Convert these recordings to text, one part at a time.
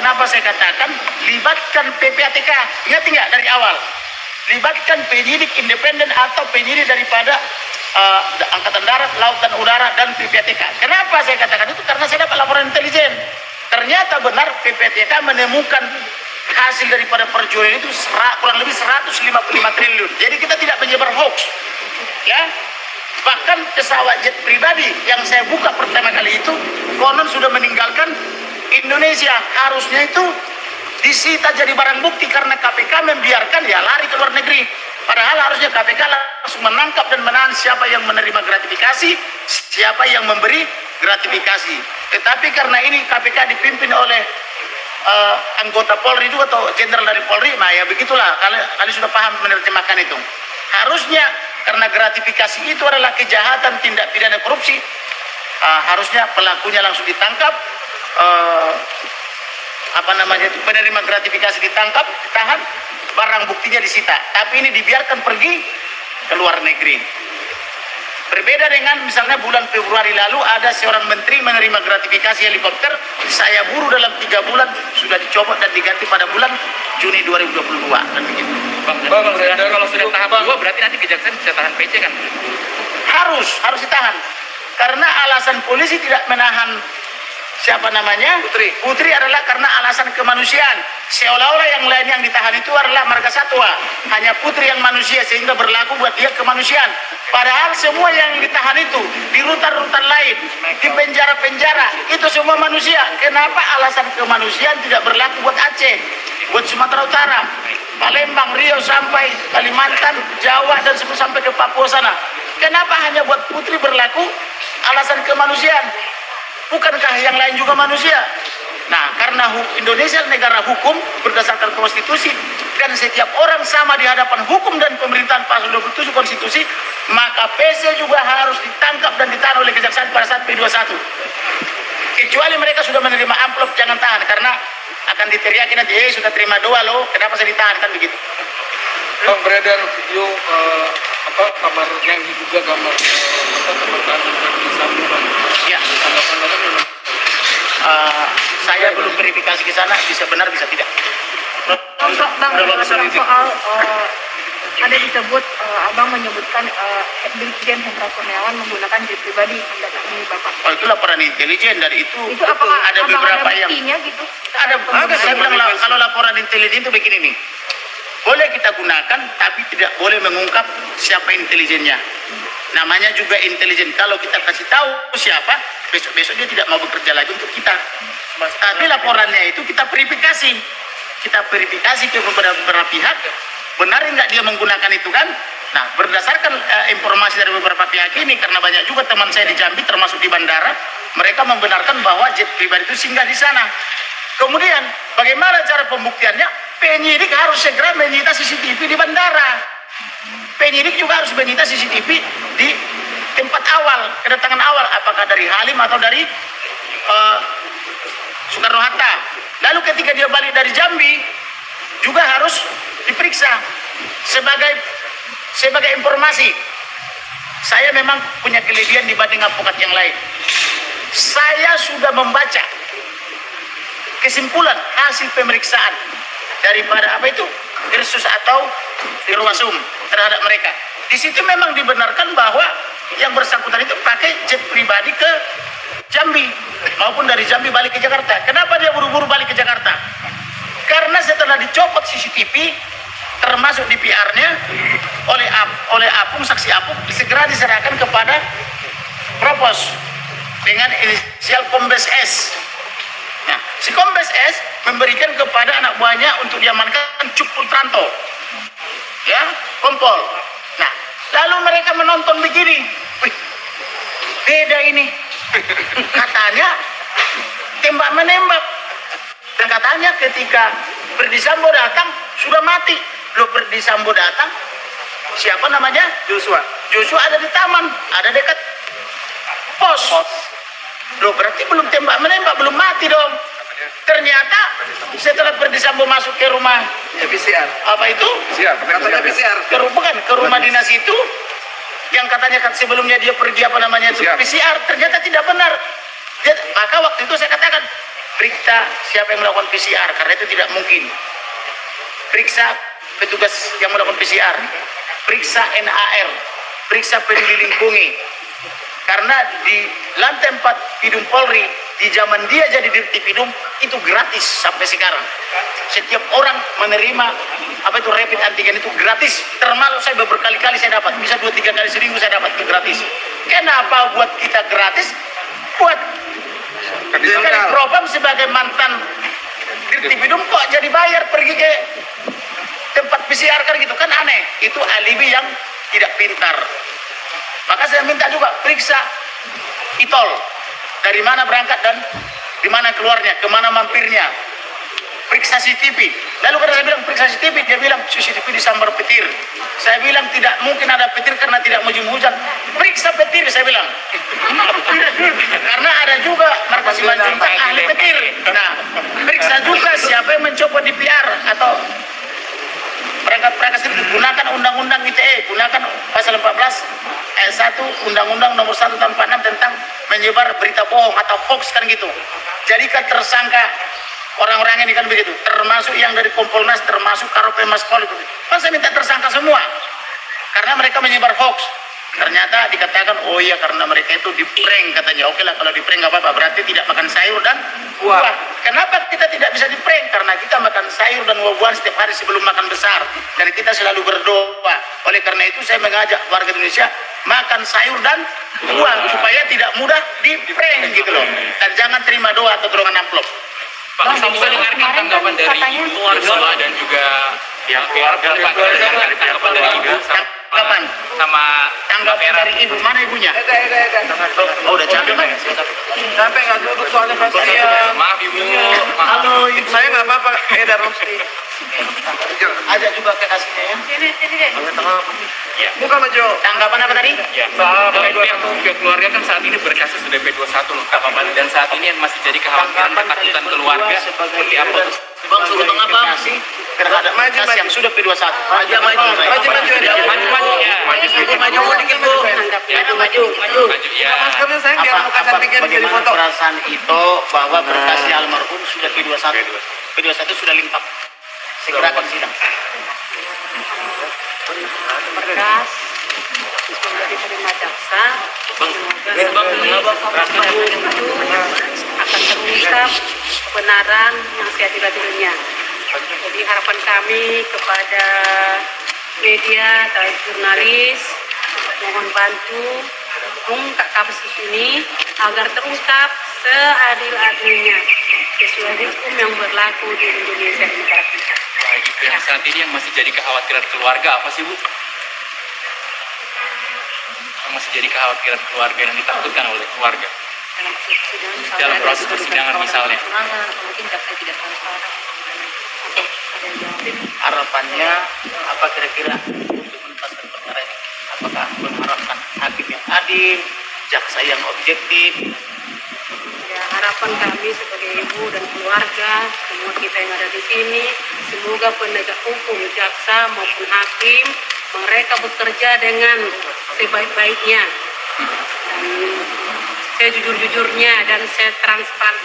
kenapa saya katakan libatkan PPATK. Ingat nggak dari awal? Libatkan penyidik independen atau penyidik daripada Angkatan Darat, Laut dan Udara dan PPATK. Kenapa saya katakan itu? Karena saya dapat laporan intelijen. Ternyata benar PPATK menemukan hasil daripada perjuangan itu kurang lebih 155 triliun. Jadi kita tidak menyebar hoax. Ya. Bahkan pesawat jet pribadi yang saya buka pertama kali itu konon sudah meninggalkan Indonesia. Harusnya itu disita jadi barang bukti karena KPK membiarkan ya lari ke luar negeri. Padahal harusnya KPK langsung menangkap dan menahan siapa yang menerima gratifikasi, siapa yang memberi gratifikasi. Tetapi karena ini KPK dipimpin oleh anggota Polri itu atau jenderal dari Polri, nah ya begitulah, kalian sudah paham menerjemahkan itu. Harusnya karena gratifikasi itu adalah kejahatan tindak pidana korupsi, harusnya pelakunya langsung ditangkap, penerima gratifikasi ditangkap, ditahan, barang buktinya disita. Tapi ini dibiarkan pergi ke luar negeri. Berbeda dengan misalnya bulan Februari lalu ada seorang menteri menerima gratifikasi helikopter, saya buru dalam 3 bulan sudah dicopot dan diganti pada bulan Juni 2022 dan begitu. Bang, kalau sudah tahap 2 berarti nanti kejaksaan bisa tahan PC kan? Harus ditahan. Karena alasan polisi tidak menahan siapa namanya? Putri adalah karena alasan kemanusiaan. Seolah-olah yang lain yang ditahan itu adalah marga satwa. Hanya Putri yang manusia sehingga berlaku buat dia kemanusiaan. Padahal semua yang ditahan itu di rutan-rutan lain, di penjara-penjara, itu semua manusia. Kenapa alasan kemanusiaan tidak berlaku buat Aceh, buat Sumatera Utara, Palembang, Riau sampai Kalimantan, Jawa dan sampai ke Papua sana? Kenapa hanya buat Putri berlaku alasan kemanusiaan? Bukankah yang lain juga manusia? Nah, karena Indonesia negara hukum berdasarkan konstitusi dan setiap orang sama di hadapan hukum dan pemerintahan pasal 27 konstitusi, maka PC juga harus ditangkap dan ditahan oleh kejaksaan pada saat P21. Kecuali mereka sudah menerima amplop, jangan tahan, karena akan diteriaki nanti, sudah terima doa loh, kenapa saya ditahan, kan begitu. Bang, beredar video kamar yang diduga kamar tahanan Verdi Sambo, Bang. Ya. Saya belum verifikasi ke sana, bisa benar bisa tidak. Bang, soal ada disebut abang menyebutkan Brigjen Hendra Kurniawan menggunakan jet pribadi mendatangi bapak. Oh, itu laporan intelijen, dari itu apakah ada beberapa yang gitu? ada. Saya bilang kalau laporan intelijen itu begini nih. Boleh kita gunakan, tapi tidak boleh mengungkap siapa intelijennya. Namanya juga intelijen. Kalau kita kasih tahu siapa, besok-besok dia tidak mau bekerja lagi untuk kita. Tapi laporannya itu kita verifikasi. Kita verifikasi ke beberapa pihak, benar nggak dia menggunakan itu kan? Nah, berdasarkan informasi dari beberapa pihak ini, karena banyak juga teman saya di Jambi, termasuk di bandara, mereka membenarkan bahwa jet pribadi itu singgah di sana. Kemudian, bagaimana cara pembuktiannya? Penyidik harus segera menyita CCTV di bandara. Penyidik juga harus menyita CCTV di tempat awal, kedatangan awal, apakah dari Halim atau dari Soekarno-Hatta. Lalu ketika dia balik dari Jambi, juga harus diperiksa. Sebagai informasi, saya memang punya kelebihan dibanding advokat yang lain. Saya sudah membaca kesimpulan hasil pemeriksaan daripada Irsus atau Irwasum terhadap mereka. Di situ memang dibenarkan bahwa yang bersangkutan itu pakai jet pribadi ke Jambi maupun dari Jambi balik ke Jakarta. Kenapa dia buru-buru balik ke Jakarta? Karena setelah dicopot CCTV termasuk di PR-nya oleh Apung, saksi Apung, segera diserahkan kepada Propos dengan inisial Kombes S. Nah, si Kombes S memberikan kepada anak buahnya untuk diamankan Cuk Putranto, ya, Kompol. Nah, lalu mereka menonton begini, wih, beda ini, katanya tembak menembak, dan katanya ketika Verdi Sambo datang sudah mati. Loh, Verdi Sambo datang, siapa namanya? Joshua ada di taman, ada dekat pos. Loh, berarti belum tembak menembak, belum mati dong. Ternyata setelah Verdi Sambo masuk ke rumah PCR. apa itu? Katanya PCR. Ke rumah dinas itu, yang katanya sebelumnya dia pergi PCR, ternyata tidak benar. Maka waktu itu saya katakan periksa siapa yang melakukan PCR, karena itu tidak mungkin. Periksa petugas yang melakukan PCR, periksa NAR, periksa peduli lingkungi. Karena di lantai 4 Pidum Polri, di zaman dia jadi Dirtipidum, itu gratis sampai sekarang. Setiap orang menerima rapid antigen itu gratis. Termasuk saya berkali-kali saya dapat, bisa 2-3 kali seminggu saya dapat itu gratis. Kenapa buat kita gratis? Buat dari Propam sebagai mantan Dirtipidum kok jadi bayar pergi ke tempat PCR kan gitu kan aneh. Itu alibi yang tidak pintar. Maka saya minta juga periksa ITOL, dari mana berangkat dan di mana keluarnya, kemana mampirnya. Periksa CCTV. Lalu karena saya bilang periksa CCTV, dia bilang CCTV disambar petir. Saya bilang tidak mungkin ada petir karena tidak musim hujan. Periksa petir, saya bilang. Karena ada juga markas Simanjuntak ahli petir. Nah, periksa juga siapa yang mencoba di PR atau perangkat gunakan undang-undang ITE, gunakan pasal 14 ayat 1 Undang-Undang nomor 1 tahun 46 tentang menyebar berita bohong atau hoax kan gitu. Jadikan tersangka orang-orang ini kan begitu, termasuk yang dari Kompolnas, termasuk Karopenmas Pol itu. Kan saya minta tersangka semua karena mereka menyebar hoax. Ternyata dikatakan oh iya karena mereka itu di prank katanya. Oke lah kalau di prank nggak apa-apa, berarti tidak makan sayur dan buah. Kenapa kita tidak bisa di prank? Karena kita makan sayur dan buah-buahan setiap hari sebelum makan besar, dan kita selalu berdoa. Oleh karena itu saya mengajak warga Indonesia makan sayur dan buah supaya tidak mudah di prank gitu loh. Dan jangan terima doa atau dorongan amplop. Pak, saya bisa dengarkan tanggapan dari Ibu Arsula dan juga pihak keluarga, Pak. Dengarkan tanggapan dari Ibu. Kapan? Sama tanggapan dari ibu, mana ibunya? Oh udah capek Pak? Capek nggak duduk soalnya kasihan. Maaf Ibu. Halo ibu. Saya nggak apa-apa, Rosti. Ajak juga ke kasihnya ya. Ya. Buka maju. Tanggapan apa tadi? Ya. Pihak keluarga kan saat ini berkasus DP21 lengkap Pak, dan saat ini yang masih jadi kekhawatiran ketakutan keluarga seperti apa? Bang suruh mengapa terhadap kasus yang sudah P21? Maju dikit Bu. Maju ya. Maskernya saya biar muka cantiknya bisa Bagaimana difoto. perasaan itu bahwa berkasnya almarhum sudah P21? P21 sudah lengkap. Segerakan sidang. Berkas sudah diterima jaksa, semoga akan terungkap kebenaran yang seadil-adilnya. Jadi harapan kami kepada media atau jurnalis, mohon bantu mengungkap kasus ini agar terungkap seadil-adilnya sesuai hukum yang berlaku di Indonesia dan negara kita. Baik, yang saat ini yang masih jadi kekhawatiran keluarga apa sih Bu? Yang masih jadi kekhawatiran keluarga yang ditakutkan oleh keluarga dalam proses persidangan misalnya. Mungkin jaksa tidak transparan. Harapannya apa kira-kira untuk menuntaskan perkara ini? Apakah mengharapkan hakim yang adil, jaksa yang objektif? Ya, harapan kami sebagai ibu dan keluarga, semua kita yang ada di sini, semoga penegak hukum, jaksa maupun hakim, mereka bekerja dengan sebaik-baiknya dan sejujur-jujurnya dan setransparan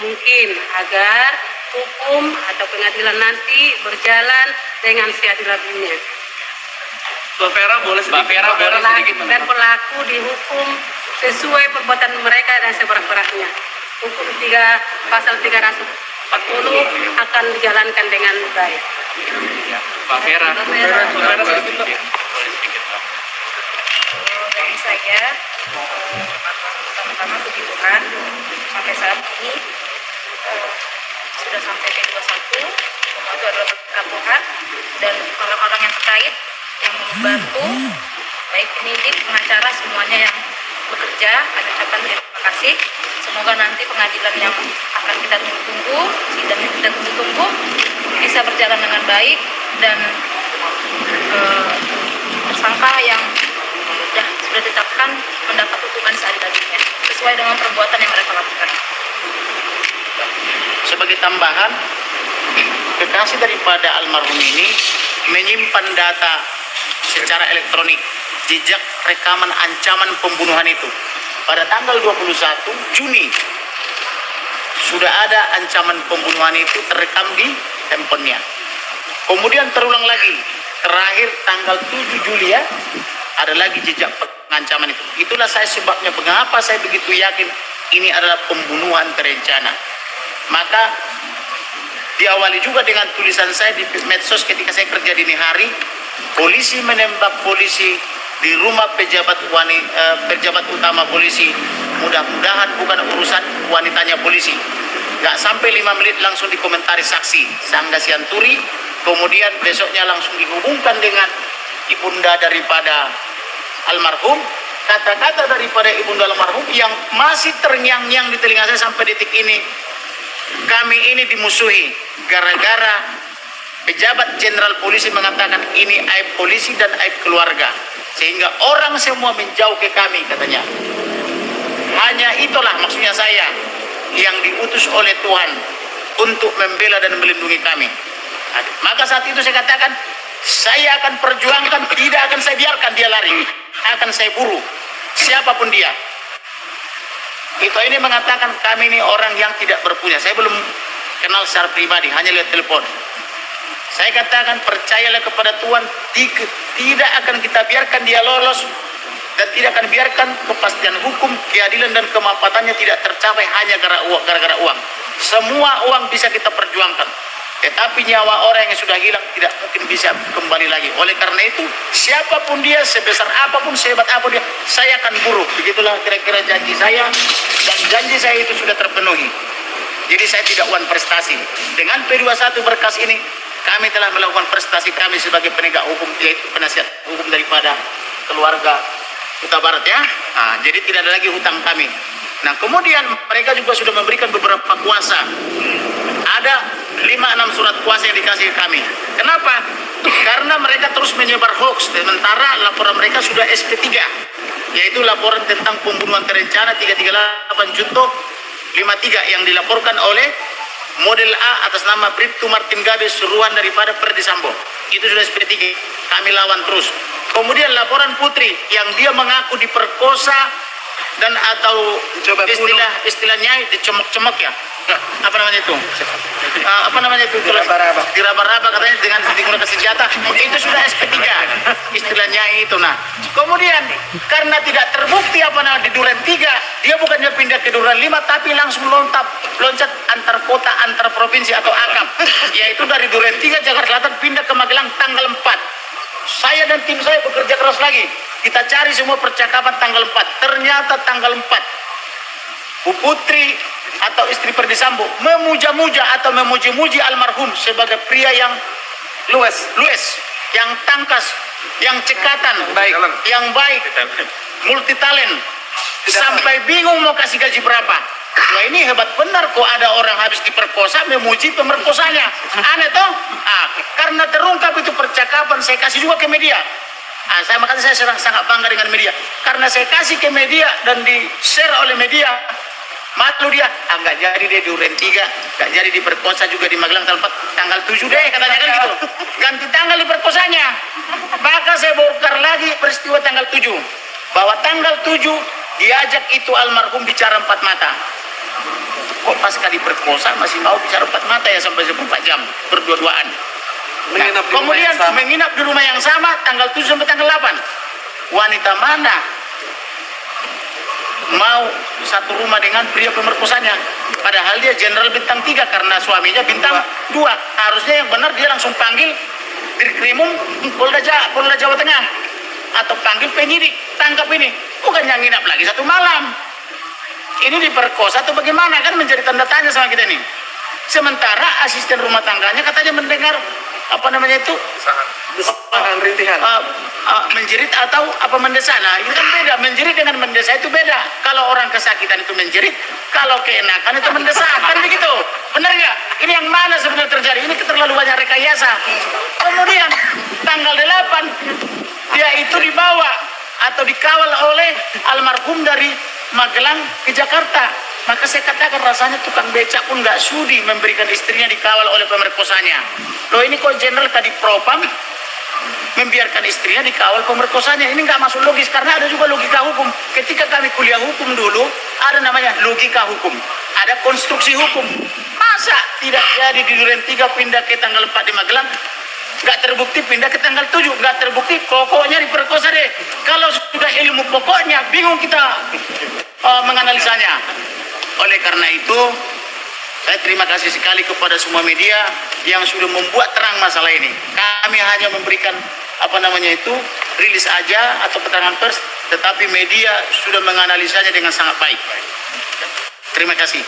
mungkin agar hukum atau pengadilan nanti berjalan dengan seadil-adilnya. Mbak Vera boleh sedikit Dan pelaku dihukum sesuai perbuatan mereka dan seberat-beratnya. Hukum pasal 340 akan dijalankan dengan baik. ya. Mbak Vera. Boleh sedikit Mbak. Dari saya, pertama-tama puji Tuhan sampai saat ini sudah sampai P21, itu adalah berkat Tuhan dan orang-orang yang terkait yang membantu, baik penyidik, pengacara, semuanya yang bekerja. Kami ucapkan terima kasih. Semoga nanti pengadilan yang akan kita tunggu-tunggu, sidang yang kita tunggu-tunggu bisa berjalan dengan baik dan tersangka yang sudah ditetapkan mendapat hukuman seadil-adilnya sesuai dengan perbuatan yang mereka lakukan. Sebagai tambahan, kekasih daripada almarhum ini menyimpan data secara elektronik jejak rekaman ancaman pembunuhan itu pada tanggal 21 Juni sudah ada ancaman pembunuhan itu terekam di handphonenya. Kemudian terulang lagi, terakhir tanggal 7 Juli ya, ada lagi jejak pengancaman itu. Itulah saya sebabnya mengapa saya begitu yakin ini adalah pembunuhan terencana. Maka diawali juga dengan tulisan saya di medsos ketika saya kerja dini hari, polisi menembak polisi di rumah pejabat utama polisi. Mudah-mudahan bukan urusan wanitanya polisi. Gak sampai 5 menit langsung dikomentari saksi Sangga Sianturi. Kemudian besoknya langsung dihubungkan dengan ibunda daripada almarhum. Kata-kata daripada ibunda almarhum yang masih terngiang-ngiang di telinga saya sampai detik ini. Kami ini dimusuhi gara-gara pejabat jenderal polisi mengatakan ini aib polisi dan aib keluarga. Sehingga orang semua menjauh ke kami katanya. Hanya itulah maksudnya saya yang diutus oleh Tuhan untuk membela dan melindungi kami. Maka saat itu saya katakan, saya akan perjuangkan, tidak akan saya biarkan dia lari, akan saya buru siapapun dia. Itu ini mengatakan kami ini orang yang tidak berpunya. Saya belum kenal secara pribadi, hanya lihat telepon. Saya katakan percayalah kepada Tuhan, tidak akan kita biarkan dia lolos. Dan tidak akan biarkan kepastian hukum, keadilan dan kemanfaatannya tidak tercapai hanya gara-gara uang. Semua uang bisa kita perjuangkan, tetapi nyawa orang yang sudah hilang tidak mungkin bisa kembali lagi. Oleh karena itu, siapapun dia, sebesar apapun, sehebat apapun dia, saya akan buru. Begitulah kira-kira janji saya, dan janji saya itu sudah terpenuhi. Jadi saya tidak wan prestasi. Dengan P21 berkas ini, kami telah melakukan prestasi kami sebagai penegak hukum, yaitu penasihat hukum daripada keluarga Huta Barat ya. Nah, jadi tidak ada lagi hutang kami. Nah, kemudian mereka juga sudah memberikan beberapa kuasa. Ada 5-6 surat kuasa yang dikasih kami. Kenapa? Karena mereka terus menyebar hoax. Sementara laporan mereka sudah SP3, yaitu laporan tentang pembunuhan terencana 338 Junto 53 yang dilaporkan oleh model A atas nama Bribtu Martin Gabe, suruhan daripada Ferdi Sambo. Itu sudah SP3. Kami lawan terus. Kemudian laporan Putri yang dia mengaku diperkosa dan atau istilahnya dicemok-cemok ya. Apa namanya itu? Apa namanya itu? Diraba-raba katanya dengan digunakan senjata. Itu sudah SP3 istilahnya itu. Nah, kemudian karena tidak terbukti apa namanya di Duren 3, dia bukannya pindah ke Duren 5 tapi langsung loncat antar kota, antar provinsi atau akap. Yaitu dari Duren 3 Jakarta Selatan pindah ke Magelang tanggal 4. Saya dan tim saya bekerja keras lagi. Kita cari semua percakapan tanggal 4. Ternyata tanggal 4 Bu Putri atau istri Ferdi Sambo memuja-muja atau memuji-muji almarhum sebagai pria yang luwes, yang tangkas, yang cekatan, yang baik, multi talent, sampai bingung mau kasih gaji berapa. Wah, ini hebat benar kok ada orang habis diperkosa memuji pemerkosanya. Aneh toh? Karena terungkap itu percakapan, saya kasih juga ke media. Makanya saya sangat bangga dengan media. Karena saya kasih ke media dan di-share oleh media. Malu dia, nggak jadi deh di Duren 3, nggak jadi diperkosa juga di Magelang tanggal 7 deh katanya kan gitu. Ganti tanggal diperkosanya. Maka saya bongkar lagi peristiwa tanggal 7. Bahwa tanggal 7 diajak itu almarhum bicara 4 mata. Kok pasca diperkosa masih mau bicara 4 mata ya sampai 24 jam berdua-duaan. Nah, kemudian menginap di rumah yang sama tanggal 7 sampai tanggal 8. Wanita mana mau satu rumah dengan pria pemerkosanya? Padahal dia jenderal bintang 3 karena suaminya bintang 2. Harusnya yang benar dia langsung panggil Dirkrimum Polda Jawa Tengah atau panggil penyidik, tangkap ini. Bukan yang nginap lagi satu malam. Ini diperkosa atau bagaimana, kan menjadi tanda tanya sama kita ini. Sementara asisten rumah tangganya katanya mendengar apa namanya itu rintihan, menjerit atau apa mendesah. Nah, ini kan beda, menjerit dengan mendesah itu beda. Kalau orang kesakitan itu menjerit, kalau keenakan itu mendesah, kan begitu. Benar nggak? Ini yang mana sebenarnya terjadi? Ini keterlaluan rekayasa. Kemudian tanggal 8 dia itu dibawa atau dikawal oleh almarhum dari Magelang ke Jakarta. Maka saya katakan rasanya tukang becak pun nggak sudi memberikan istrinya dikawal oleh pemerkosanya. Loh, ini kok jenderal tadi propam membiarkan istrinya dikawal pemerkosanya. Ini nggak masuk logis karena ada juga logika hukum. Ketika kami kuliah hukum dulu ada namanya logika hukum. ada konstruksi hukum. Masa tidak jadi di Duren 3 pindah ke tanggal 4 di Magelang, nggak terbukti pindah ke tanggal 7, nggak terbukti pokoknya diperkosa deh. Kalau sudah ilmu pokoknya, bingung kita menganalisanya. Oleh karena itu, saya terima kasih sekali kepada semua media yang sudah membuat terang masalah ini. Kami hanya memberikan rilis aja atau keterangan pers, tetapi media sudah menganalisanya dengan sangat baik. Terima kasih.